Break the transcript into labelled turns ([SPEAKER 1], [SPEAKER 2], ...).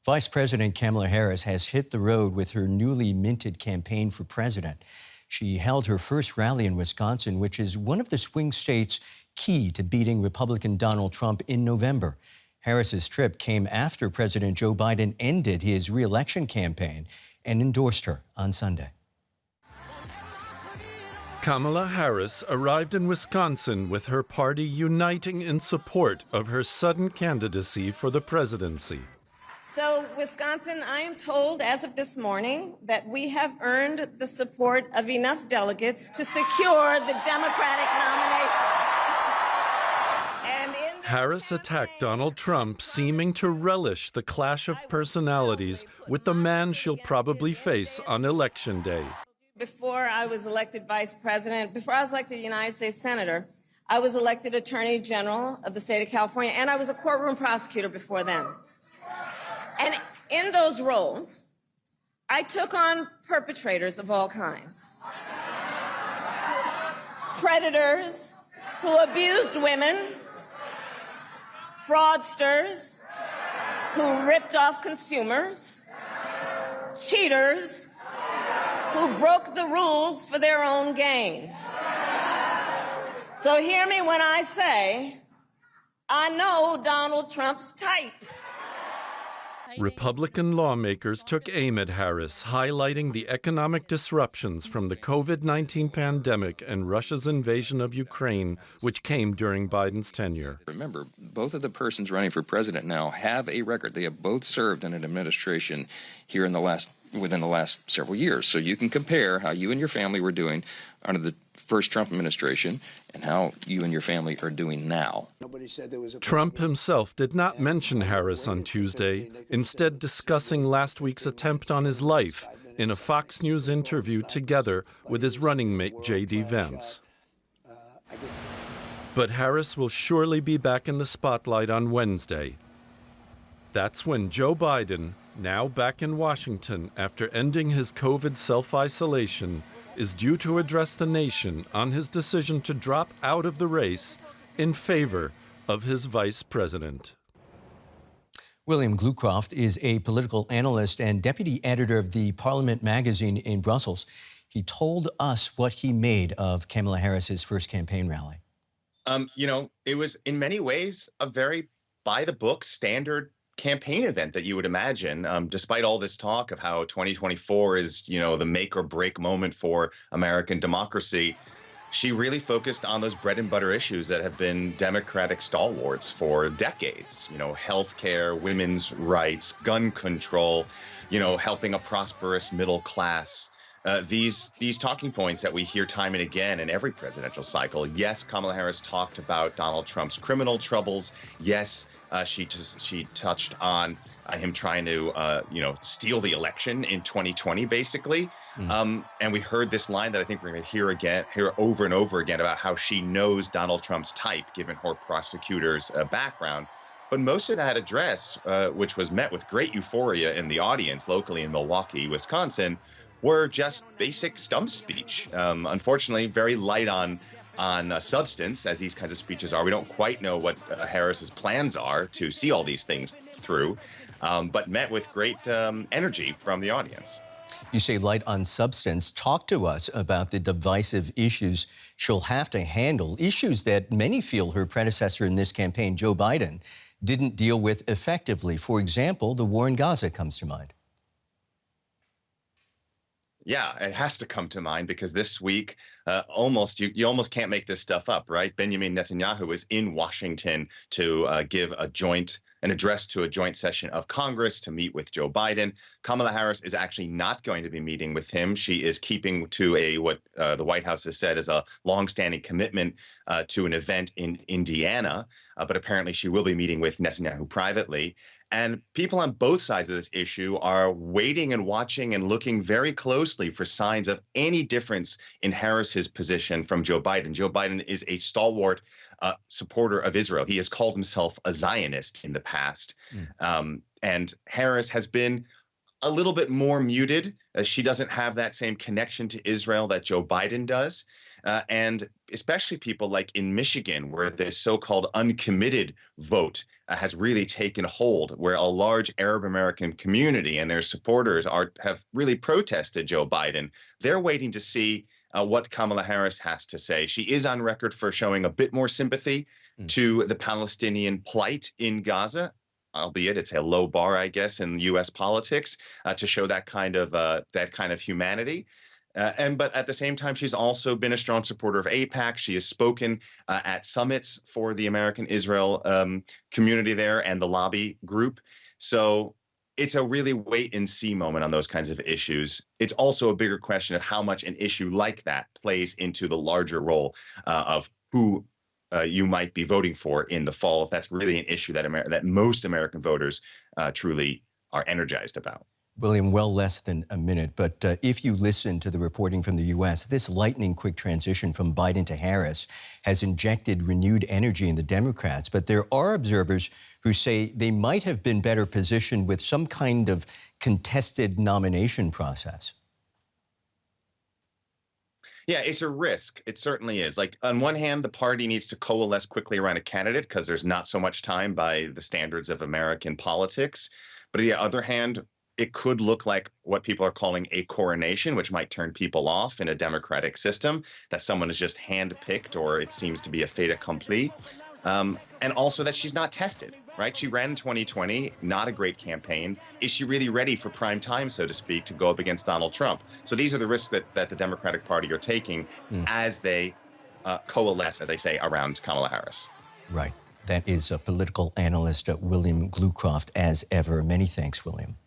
[SPEAKER 1] Vice President Kamala Harris has hit the road with her newly minted campaign for president. She held her first rally in Wisconsin, which is one of the swing states key to beating Republican Donald Trump in November. Harris's trip came after President Joe Biden ended his re-election campaign and endorsed her on Sunday.
[SPEAKER 2] Kamala Harris arrived in Wisconsin with her party uniting in support of her sudden candidacy for the presidency.
[SPEAKER 3] So, Wisconsin, I am told as of this morning that we have earned the support of enough delegates to secure the Democratic nomination.
[SPEAKER 2] Harris attacked Donald Trump, seeming to relish the clash of personalities with the man she'll probably face on Election Day.
[SPEAKER 3] Before I was elected vice president, before I was elected United States Senator, I was elected Attorney General of the state of California, and I was a courtroom prosecutor before then. And in those roles, I took on perpetrators of all kinds. Predators who abused women, fraudsters who ripped off consumers, cheaters who broke the rules for their own gain. So hear me when I say, I know Donald Trump's type.
[SPEAKER 2] Republican lawmakers took aim at Harris, highlighting the economic disruptions from the COVID-19 pandemic and Russia's invasion of Ukraine, which came during Biden's tenure.
[SPEAKER 4] Remember, both of the persons running for president now have a record. They have both served in an administration here within the last several years. So you can compare how you and your family were doing under the first Trump administration and how you and your family are doing now.
[SPEAKER 2] Trump himself did not mention Harris on Tuesday, instead discussing last week's attempt on his life in a Fox News interview together with his running mate J.D. Vance. But Harris will surely be back in the spotlight on Wednesday. That's when Joe Biden, now back in Washington after ending his COVID self-isolation, is due to address the nation on his decision to drop out of the race in favor of his vice president.
[SPEAKER 1] William Glucroft is a political analyst and deputy editor of the Parliament magazine in Brussels. He told us what he made of Kamala Harris's first campaign rally.
[SPEAKER 5] It was in many ways a very by-the-book standard campaign event that you would imagine, despite all this talk of how 2024 is, the make or break moment for American democracy. She really focused on those bread and butter issues that have been Democratic stalwarts for decades, health care, women's rights, gun control, helping a prosperous middle class. These talking points that we hear time and again in every presidential cycle. Yes, Kamala Harris talked about Donald Trump's criminal troubles. Yes, she touched on him trying to, steal the election in 2020, basically. And we heard this line that I think we're going to hear over and over again about how she knows Donald Trump's type, given her prosecutor's background. But most of that address, which was met with great euphoria in the audience locally in Milwaukee, Wisconsin, were just basic stump speech. Unfortunately, very light on substance, as these kinds of speeches are. We don't quite know what Harris's plans are to see all these things through, but met with great energy from the audience.
[SPEAKER 1] You say light on substance. Talk to us about the divisive issues she'll have to handle, issues that many feel her predecessor in this campaign, Joe Biden, didn't deal with effectively. For example, the war in Gaza comes to mind.
[SPEAKER 5] Yeah, it has to come to mind because this week, you almost can't make this stuff up, right? Benjamin Netanyahu is in Washington to give an address to a joint session of Congress to meet with Joe Biden. Kamala Harris is actually not going to be meeting with him. She is keeping to what the White House has said is a longstanding commitment to an event in Indiana, but apparently she will be meeting with Netanyahu privately. And people on both sides of this issue are waiting and watching and looking very closely for signs of any difference in Harris's position from Joe Biden. Joe Biden is a stalwart supporter of Israel. He has called himself a Zionist in the past. And Harris has been a little bit more muted. She doesn't have that same connection to Israel that Joe Biden does. And especially people like in Michigan, where the so-called uncommitted vote has really taken hold, where a large Arab American community and their supporters have really protested Joe Biden. They're waiting to see what Kamala Harris has to say. She is on record for showing a bit more sympathy to the Palestinian plight in Gaza, albeit it's a low bar, I guess, in U.S. politics to show that kind of humanity. But at the same time, she's also been a strong supporter of AIPAC. She has spoken at summits for the American-Israel community there and the lobby group. So it's a really wait-and-see moment on those kinds of issues. It's also a bigger question of how much an issue like that plays into the larger role of who you might be voting for in the fall, if that's really an issue that most American voters truly are energized about.
[SPEAKER 1] William, well less than a minute, but if you listen to the reporting from the U.S., this lightning-quick transition from Biden to Harris has injected renewed energy in the Democrats. But there are observers who say they might have been better positioned with some kind of contested nomination process.
[SPEAKER 5] Yeah, it's a risk. It certainly is. Like, on one hand, the party needs to coalesce quickly around a candidate because there's not so much time by the standards of American politics. But on the other hand, it could look like what people are calling a coronation, which might turn people off in a democratic system, that someone is just handpicked, or it seems to be a fait accompli. And also that she's not tested, right? She ran in 2020, not a great campaign. Is she really ready for prime time, so to speak, to go up against Donald Trump? So these are the risks that the Democratic Party are taking as they coalesce, as I say, around Kamala Harris.
[SPEAKER 1] Right. That is political analyst William Glucroft, as ever. Many thanks, William.